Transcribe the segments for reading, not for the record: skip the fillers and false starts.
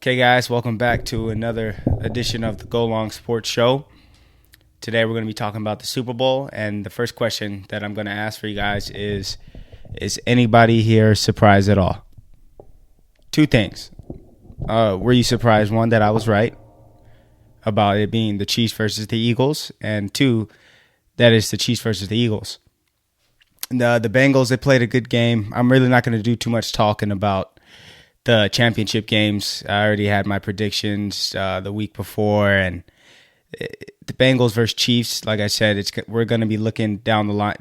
Okay, guys, welcome back to another edition of the Go Long Sports Show. Today we're going to be talking about the Super Bowl, and the first question that I'm going to ask for you guys is anybody here surprised at all? Two things. Were you surprised, one, that I was right about it being the Chiefs versus the Eagles, and two, that it's the Chiefs versus the Eagles? The Bengals, they played a good game. I'm really not going to do too much talking about the championship games. I already had my predictions the week before, and the Bengals versus Chiefs, like I said, we're going to be looking down the line.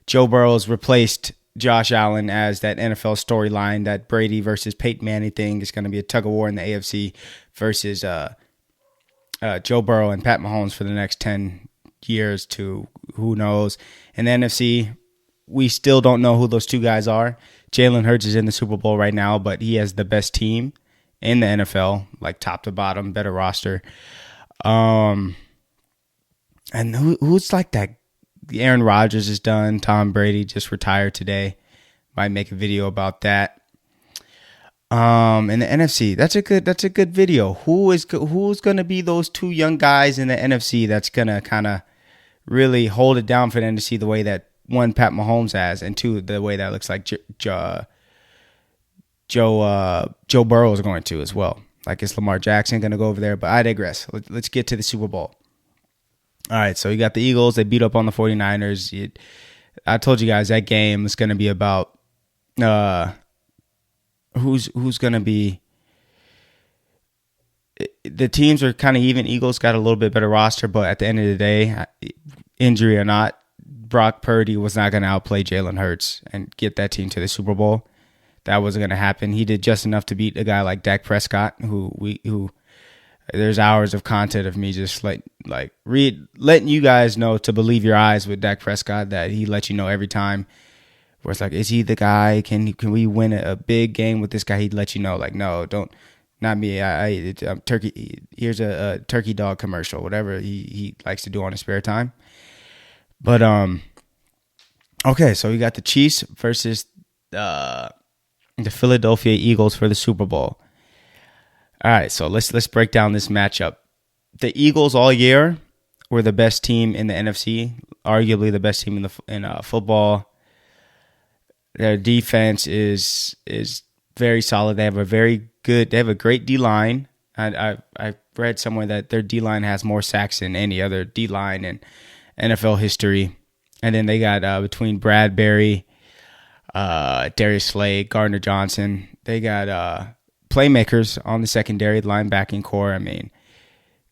Joe Burrow's replaced Josh Allen as that NFL storyline. That Brady versus Peyton Manning thing is going to be a tug of war in the AFC versus Joe Burrow and Pat Mahomes for the next 10 years to who knows. In the NFC, we still don't know who those two guys are. Jalen Hurts is in the Super Bowl right now, but he has the best team in the NFL, like top to bottom, better roster. And who's like that? Aaron Rodgers is done. Tom Brady just retired today. Might make a video about that. In the NFC, that's a good video. Who's going to be those two young guys in the NFC that's going to kind of really hold it down for them to see the way that one, Pat Mahomes has, and two, the way that looks like Joe Burrow is going to as well. Like, is Lamar Jackson going to go over there? But I digress. Let's get to the Super Bowl. All right, so you got the Eagles. They beat up on the 49ers. I told you guys that game is going to be about who's going to be. The teams are kind of even. Eagles got a little bit better roster, but at the end of the day, injury or not, Brock Purdy was not going to outplay Jalen Hurts and get that team to the Super Bowl. That wasn't going to happen. He did just enough to beat a guy like Dak Prescott, who there's hours of content of me just letting you guys know to believe your eyes with Dak Prescott, that he let you know every time. Where it's like, is he the guy? Can we win a big game with this guy? He'd let you know, like, no, don't, not me. I'm turkey. Here's a turkey dog commercial, whatever he likes to do on his spare time. But okay, so we got the Chiefs versus the Philadelphia Eagles for the Super Bowl. All right, so let's break down this matchup. The Eagles all year were the best team in the NFC, arguably the best team in football. Their defense is very solid. They have a great D line. I read somewhere that their D line has more sacks than any other D line in NFL history. And then they got between Bradbury, Darius Slade, Gardner Johnson, they got playmakers on the secondary linebacking core. I mean,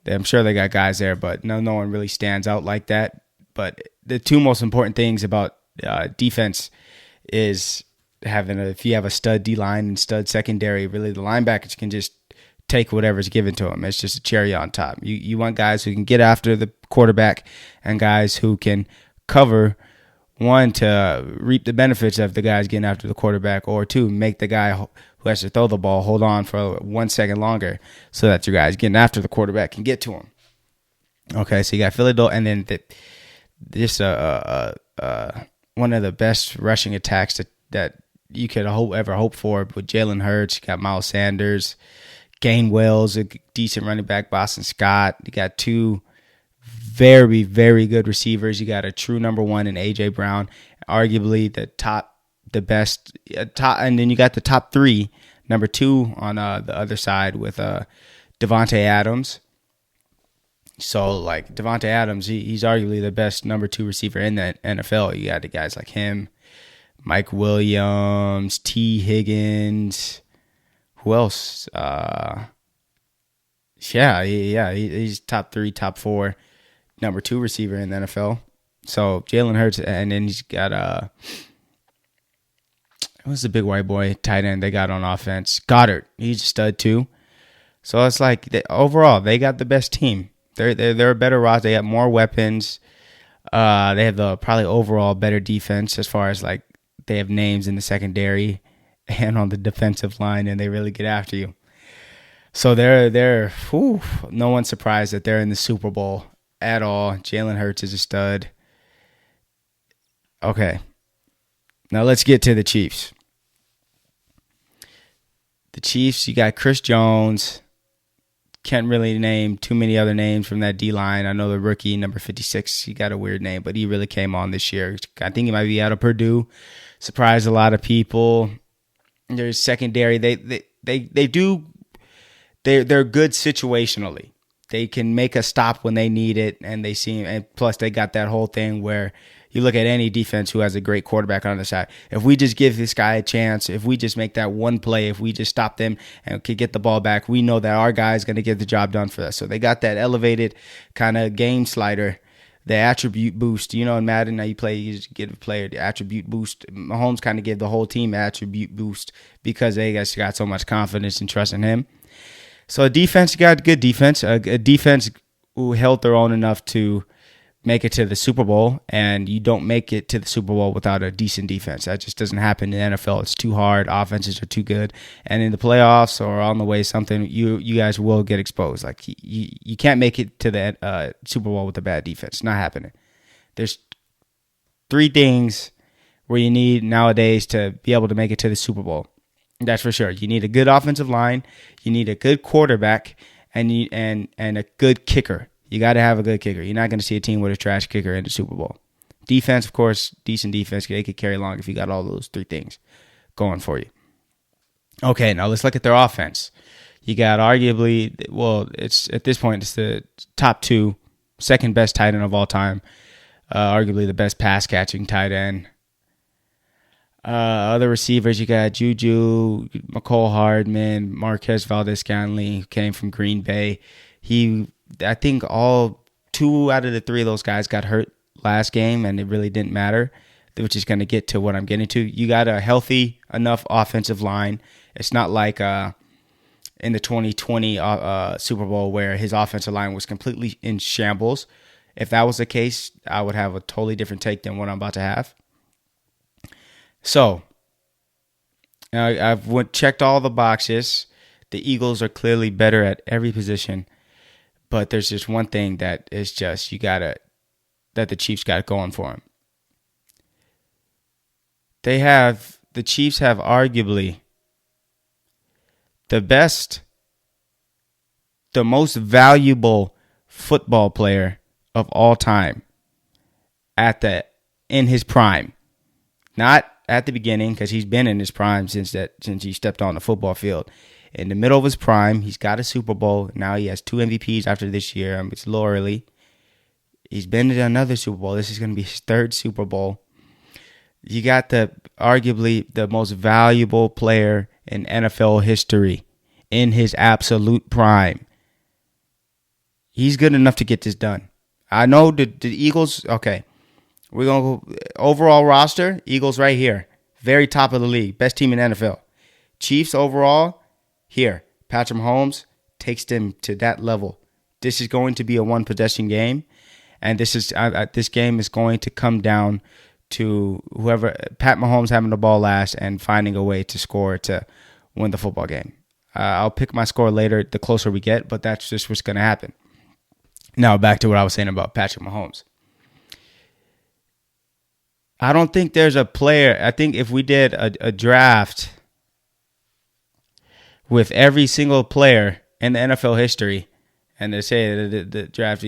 I'm sure they got guys there, but no one really stands out like that. But the two most important things about defense is if you have a stud D-line and stud secondary, really the linebackers can just take whatever's given to them. It's just a cherry on top. You want guys who can get after the quarterback and guys who can cover, one, to reap the benefits of the guys getting after the quarterback, or two, make the guy who has to throw the ball hold on for 1 second longer so that your guys getting after the quarterback can get to him. Okay, so you got Philadelphia, and then one of the best rushing attacks that you could ever hope for with Jalen Hurts. You got Miles Sanders, Gainwell's a decent running back, Boston Scott. You got two very, very good receivers. You got a true number one in A.J. Brown, arguably the best, and then you got the top three, number two on the other side with Devontae Adams. So, like, Devontae Adams, he's arguably the best number two receiver in the NFL. You got the guys like him, Mike Williams, T. Higgins. Who else? He's top three, top four, number two receiver in the NFL. So, Jalen Hurts, and then he's got what's the big white boy tight end they got on offense? Goddard. He's a stud too. So it's like overall they got the best team. They're a better roster. They have more weapons. They have the probably overall better defense as far as like they have names in the secondary and on the defensive line, and they really get after you. So they're no one's surprised that they're in the Super Bowl at all. Jalen Hurts is a stud. Okay. Now let's get to the Chiefs. The Chiefs, you got Chris Jones. Can't really name too many other names from that D-line. I know the rookie, number 56, he got a weird name, but he really came on this year. I think he might be out of Purdue. Surprised a lot of people. Their secondary, they're good situationally. They can make a stop when they need it, and plus they got that whole thing where you look at any defense who has a great quarterback on the side. If we just give this guy a chance, if we just make that one play, if we just stop them and can get the ball back, we know that our guy is going to get the job done for us. So they got that elevated kind of game slider, the attribute boost. You know, in Madden, now you just give a player the attribute boost. Mahomes kind of gave the whole team attribute boost because they just got so much confidence and trust in him. So a defense, got good defense, a defense who held their own enough to make it to the Super Bowl, and you don't make it to the Super Bowl without a decent defense. That just doesn't happen in the NFL. It's too hard. Offenses are too good. And in the playoffs or on the way something, you guys will get exposed. Like you can't make it to the Super Bowl with a bad defense. It's not happening. There's 3 things where you need nowadays to be able to make it to the Super Bowl. That's for sure. You need a good offensive line, you need a good quarterback, and a good kicker. You got to have a good kicker. You're not going to see a team with a trash kicker in the Super Bowl. Defense, of course, decent defense. They could carry along if you got all those 3 things going for you. Okay, now let's look at their offense. You got arguably, it's at this point, it's the top 2, second best tight end of all time. Arguably the best pass catching tight end. Other receivers, you got Juju, McCole Hardman, Marquez Valdes-Scantling, who came from Green Bay. I think all 2 out of the 3 of those guys got hurt last game, and it really didn't matter, which is going to get to what I'm getting to. You got a healthy enough offensive line. It's not like in the 2020 Super Bowl where his offensive line was completely in shambles. If that was the case, I would have a totally different take than what I'm about to have. So, I've checked all the boxes. The Eagles are clearly better at every position. But there's just one thing that is just that the Chiefs got going for them. The Chiefs have arguably the most valuable football player of all time in his prime. Not at the beginning, because he's been in his prime since he stepped on the football field. In the middle of his prime, he's got a Super Bowl. Now he has 2 MVPs after this year. It's a little early. He's been to another Super Bowl. This is going to be his 3rd Super Bowl. You got arguably the most valuable player in NFL history in his absolute prime. He's good enough to get this done. I know the Eagles, okay, we're going to go overall roster, Eagles right here. Very top of the league. Best team in NFL. Chiefs overall, here, Patrick Mahomes takes them to that level. This is going to be a 1-possession game, and this game is going to come down to whoever Pat Mahomes having the ball last and finding a way to score to win the football game. I'll pick my score later, the closer we get, but that's just what's going to happen. Now back to what I was saying about Patrick Mahomes. I don't think there's a player. I think if we did a draft with every single player in the NFL history, and they say the draft,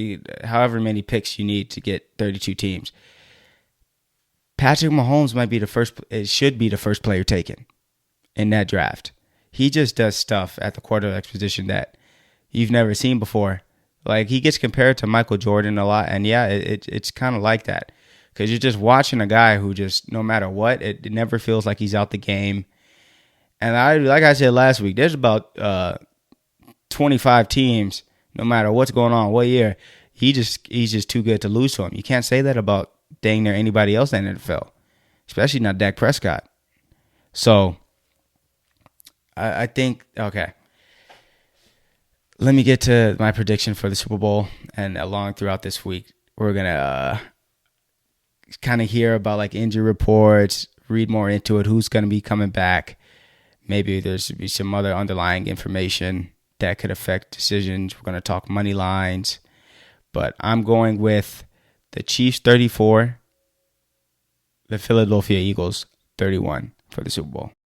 however many picks you need to get 32 teams, Patrick Mahomes might be should be the first player taken in that draft. He just does stuff at the quarterback position that you've never seen before. Like, he gets compared to Michael Jordan a lot, and yeah, it's kind of like that. Because you're just watching a guy who just, no matter what, it never feels like he's out the game. And like I said last week, there's about 25 teams, no matter what's going on, what year, he's just too good to lose to him. You can't say that about dang near anybody else in the NFL, especially not Dak Prescott. So, I think, okay, let me get to my prediction for the Super Bowl, and along throughout this week, we're going to kind of hear about like injury reports, read more into it, who's going to be coming back. Maybe there's be some other underlying information that could affect decisions. We're going to talk money lines. But I'm going with the Chiefs 34, the Philadelphia Eagles 31 for the Super Bowl.